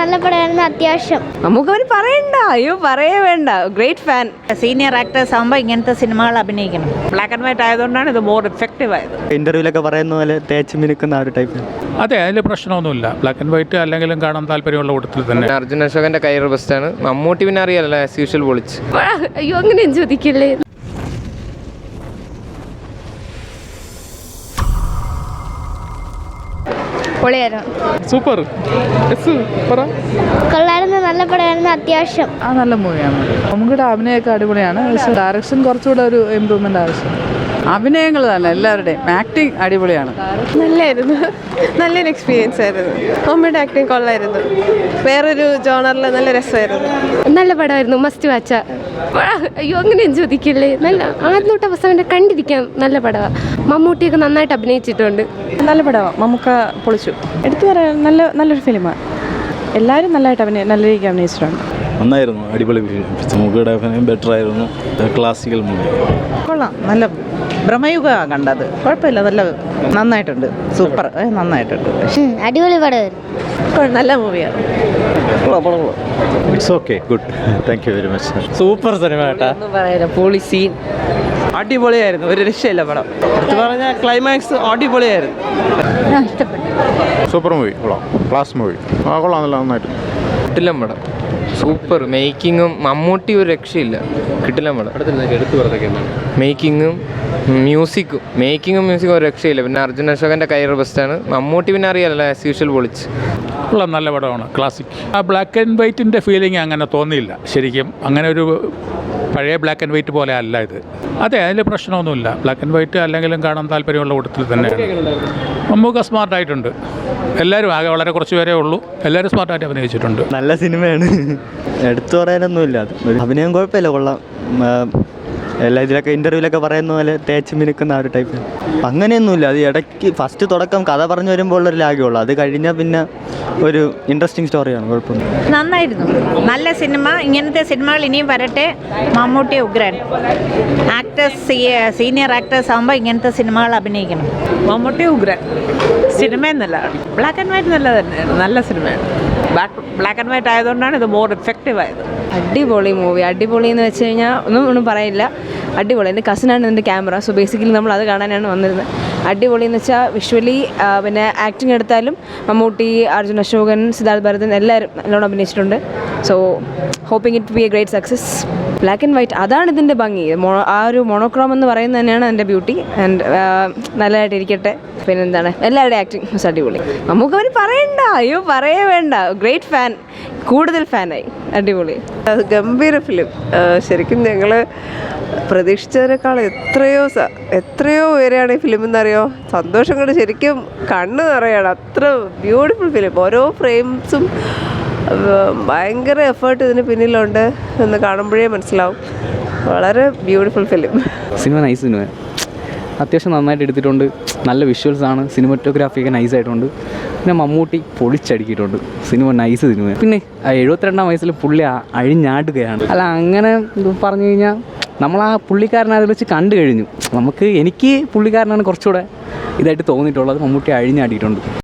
നല്ല പടമായിരുന്നു അത്യാവശ്യം. നമുക്ക് അവന് പറയണ്ട, അയ്യോ പറയേ വേണ്ട. Great fan. സീനിയർ ആക്ടേഴ്സ് ആകുമ്പോൾ ഇങ്ങനത്തെ സിനിമകൾ അഭിനയിക്കണം. ബ്ലാക്ക് ആൻഡ് വൈറ്റ് ആയതുകൊണ്ടാണ് ഇത് മോർ എഫക്റ്റീവ് ആയത്. ഇന്റർവ്യൂലൊക്കെ പറയുന്ന പോലെ തേച്ച് മിനുക്കുന്ന ആ ഒരു ടൈപ്പ്. അതെ, അതിൽ പ്രശ്നമൊന്നുമില്ല. ബ്ലാക്ക് ആൻഡ് വൈറ്റ് അല്ലെങ്കിലും കാണാൻ താല്പര്യമുള്ള കൂട്ടത്തിൽ തന്നെ. അർജുൻ അശോകന്റെ കൈ ബെസ്റ്റാണ്. മമ്മൂട്ടി പിന്നെ അറിയാലോ, ആസ് യൂഷ്വൽ പൊളിച്ച്. അയ്യോ അങ്ങനെ ചോദിക്കില്ലേ. സൂപ്പർ. കൊള്ളായിരുന്നു, നല്ല പടമായിരുന്നു അത്യാവശ്യം. നല്ല മൂവിയാണ്. മമ്മൂട്ടിയുടെ അഭിനയമൊക്കെ അടിപൊളിയാണ്. പക്ഷേ ഡയറക്ഷൻ കുറച്ചുകൂടെ ഒരു ഇമ്പ്രൂവ്മെൻ്റ് ആവശ്യം. അഭിനയങ്ങൾ തന്നെ എല്ലാവരുടെയും ആക്ടിങ് അടിപൊളിയാണ്. നല്ലായിരുന്നു, നല്ലൊരു എക്സ്പീരിയൻസ് ആയിരുന്നു. മമ്മിയുടെ ആക്ടിങ് കൊള്ളായിരുന്നു. വേറൊരു ജോണറിൽ നല്ല രസമായിരുന്നു. നല്ല പടമായിരുന്നു, മസ്റ്റ് വാച്ച. അയ്യോ അങ്ങനെ ചോദിക്കില്ലേ. നല്ല ആദ്യം തൊട്ട് അവസാനം കണ്ടിരിക്കാം. നല്ല പടമാണ്. മമ്മൂട്ടിയൊക്കെ നന്നായിട്ട് അഭിനയിച്ചിട്ടുണ്ട്. നല്ല പടമാണ്. മമ്മൂക്ക പൊളിച്ചു. എടുത്തു പറയാൻ നല്ലൊരു ഫിലിമാണ്. എല്ലാവരും നല്ലതായിട്ട് നല്ല രീതിക്ക് അഭിനയിച്ചിട്ടുണ്ട്. നന്നായിരുന്നു, അടിപൊളി. മൂവിയുടെ അഭിനയം ബെറ്റർ ആയിരുന്നു. ക്ലാസിക്കൽ മൂവി കൊള്ളാം. നല്ല ഭ്രമയുഗ കണ്ടത്. കുഴപ്പമില്ല, നല്ല നന്നായിട്ടുണ്ട്. സൂപ്പർ, നന്നായിട്ടുണ്ട്. അടിപൊളി പടമായിരുന്നു. നല്ല മൂവിയാണ്. It's okay, good. Thank you very much. Super cinema കേട്ടാ. പൊളി സീൻ. അടിപൊളിയായിരുന്നു, ഒരു രക്ഷയില്ല പടം. എടുത്ത് പറഞ്ഞ ക്ലൈമാക്സ് അടിപൊളിയായിരുന്നു. സൂപ്പർ മൂവി, കൊള്ളാം. Class movie. കൊള്ളാം, നല്ല നന്നായിട്ട്. കിട്ടില്ല പടം. സൂപ്പർ മേക്കിങ്ങും. മമ്മൂട്ടി ഒരു രക്ഷയില്ല. കിട്ടില്ല പടം. മേക്കിങ്ങും മ്യൂസിക്കും ഒരു രക്ഷയില്ല. പിന്നെ അർജുൻ അശോകന്റെ കൈ ബെസ്റ്റാണ്. മമ്മൂട്ടി പിന്നെ അറിയാലോ, ആസ് യൂഷ്വൽ പൊളിച്ച്. കൊള്ളാം, നല്ല പടമാണ്. ക്ലാസിക്. ആ ബ്ലാക്ക് ആൻഡ് വൈറ്റിൻ്റെ ഫീലിംഗ് അങ്ങനെ തോന്നിയില്ല ശരിക്കും. അങ്ങനെ ഒരു പഴയ ബ്ലാക്ക് ആൻഡ് വൈറ്റ് പോലെ അല്ല ഇത്. അതെ, അതിൽ പ്രശ്നമൊന്നുമില്ല. ബ്ലാക്ക് ആൻഡ് വൈറ്റ് അല്ലെങ്കിലും കാണാൻ താല്പര്യമുള്ള കൂട്ടത്തിൽ തന്നെയാണ്. മമ്മൂക്ക സ്മാർട്ടായിട്ടുണ്ട്. എല്ലാവരും, ആകെ വളരെ കുറച്ച് പേരേ ഉള്ളൂ, എല്ലാവരും സ്മാർട്ടായിട്ട് അഭിനയിച്ചിട്ടുണ്ട്. നല്ല സിനിമയാണ്, എടുത്തു പറയാനൊന്നുമില്ല. അഭിനയം കുഴപ്പമില്ല, കൊള്ളാം. ഇതിലൊക്കെ ഇൻ്റർവ്യൂലൊക്കെ പറയുന്ന പോലെ തേച്ച് മിനുക്കുന്ന ആ ഒരു ടൈപ്പ്. അങ്ങനെയൊന്നുമില്ല. അത് ഇടയ്ക്ക് ഫസ്റ്റ് തുടക്കം കഥ പറഞ്ഞു വരുമ്പോൾ ഉള്ളൊരു ലാഗുള്ളൂ. അത് കഴിഞ്ഞാൽ പിന്നെ ഒരു ഇൻട്രസ്റ്റിംഗ് സ്റ്റോറിയാണ്. കുഴപ്പമൊന്നും. നന്നായിരുന്നു, നല്ല സിനിമ. ഇങ്ങനത്തെ സിനിമകൾ ഇനിയും വരട്ടെ. മമ്മൂട്ടി ഉഗ്രൻ. സീനിയർ ആക്ടേഴ്സ് ആകുമ്പോൾ ഇങ്ങനത്തെ സിനിമകൾ അഭിനയിക്കണം. മമ്മൂട്ടി ഉഗ്രൻ. സിനിമയും നല്ല. ബ്ലാക്ക് ആൻഡ് വൈറ്റ് നല്ല തന്നെയാണ്, നല്ല സിനിമയാണ്. ബ്ലാക്ക് ആൻഡ് വൈറ്റ് ആയതുകൊണ്ടാണ് ഇത് മോർ എഫക്റ്റീവ് ആയത്. അടിപൊളി മൂവി. അടിപൊളി എന്ന് വെച്ച് കഴിഞ്ഞാൽ ഒന്നും പറയില്ല. അടിപൊളി. എൻ്റെ കസിനാണ് എൻ്റെ ക്യാമറ. സോ ബേസിക്കലി നമ്മൾ അത് കാണാനാണ് വന്നിരുന്നത്. അടിപൊളി എന്ന് വെച്ചാൽ വിഷ്വലി, പിന്നെ ആക്ടിങ് എടുത്താലും മമ്മൂട്ടി, അർജുൻ അശോകൻ, സിദ്ധാർത്ഥ് ഭരതൻ എല്ലാവരും നല്ലോണം അഭിനയിച്ചിട്ടുണ്ട്. So hoping it be a great success. Black and white അതാണ് ഇതിൻ്റെ ഭംഗി. ആ ഒരു മോണോക്രോം എന്ന് പറയുന്നത് തന്നെയാണ് എൻ്റെ ബ്യൂട്ടി. ആൻഡ് നല്ലതായിട്ട് ഇരിക്കട്ടെ. പിന്നെന്താണ്, എല്ലാവരുടെയും ആക്ടിങ് അടിപൊളി. നമുക്ക് അവന് പറയണ്ട, അയ്യോ പറയേ വേണ്ട. ഗ്രേറ്റ് ഫാൻ, കൂടുതൽ ഫാനായി. അടിപൊളി. ഗംഭീര ഫിലിം. ശരിക്കും ഞങ്ങൾ പ്രതീക്ഷിച്ചതിനേക്കാൾ എത്രയോ ഉയരെയാണ് ഈ ഫിലിം എന്നറിയോ. സന്തോഷം കൊണ്ട് ശരിക്കും കണ്ണ് നിറയാണ്. അത്ര ബ്യൂട്ടിഫുൾ ഫിലിം. ഓരോ ഫ്രെയിംസും ഭയങ്കര എഫേർട്ട് ഇതിന് പിന്നിലുണ്ട് എന്ന് കാണുമ്പോഴേ മനസ്സിലാവും. വളരെ ബ്യൂട്ടിഫുൾ ഫിലിം. സിനിമ നൈസ് സിനിമ. അത്യാവശ്യം നന്നായിട്ട് എടുത്തിട്ടുണ്ട്. നല്ല വിഷ്വൽസാണ്. സിനിമറ്റോഗ്രാഫിയൊക്കെ നൈസായിട്ടുണ്ട്. പിന്നെ മമ്മൂട്ടി പൊളിച്ചടുക്കിയിട്ടുണ്ട്. സിനിമ നൈസ് സിനിമ. പിന്നെ 72-ാം വയസ്സിൽ പുള്ളി അഴിഞ്ഞാടുകയാണ്. അല്ല, അങ്ങനെ പറഞ്ഞു കഴിഞ്ഞാൽ നമ്മൾ ആ പുള്ളിക്കാരനെ അതിൽ വെച്ച് കണ്ടു കഴിഞ്ഞു. എനിക്ക് പുള്ളിക്കാരനാണ് കുറച്ചുകൂടെ ഇതായിട്ട് തോന്നിയിട്ടുള്ളത്. മമ്മൂട്ടി അഴിഞ്ഞാടിയിട്ടുണ്ട്.